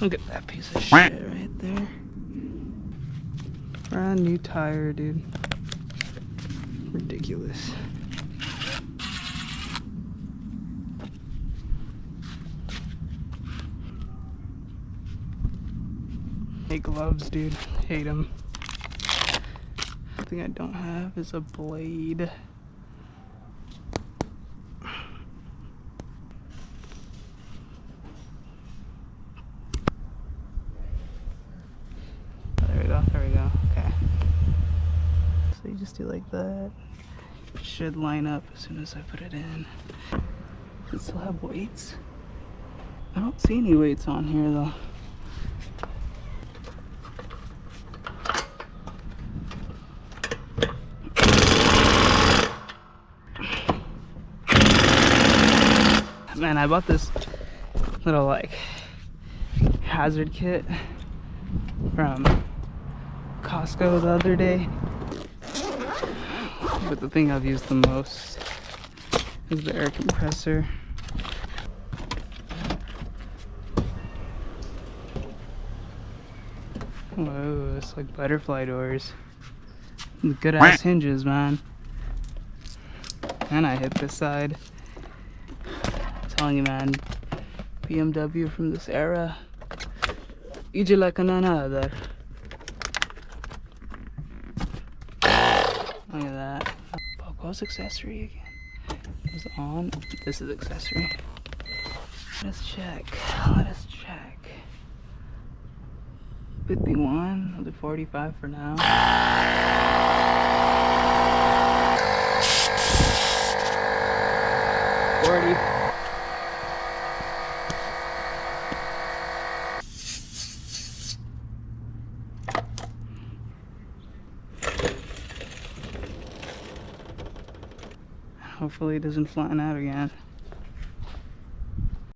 Look at that piece of shit right there. Brand new tire, dude. Ridiculous. Hate gloves, dude. Hate them. The thing I don't have is a blade. There we go. Okay. So you just do like that. It should line up as soon as I put it in. Does it still have weights? I don't see any weights on here though. Man, I bought this little like hazard kit from Costco the other day, but the thing I've used the most is the air compressor. Whoa, it's like butterfly doors. Good ass hinges, man. And I hit this side. I'm telling you, man, BMW from this era, ije like none other. Look at that. Fuck, what was accessory again? It was on. This is accessory. Let us check. Let us check. 51. I'll do 45 for now. 40. Hopefully it doesn't flatten out again.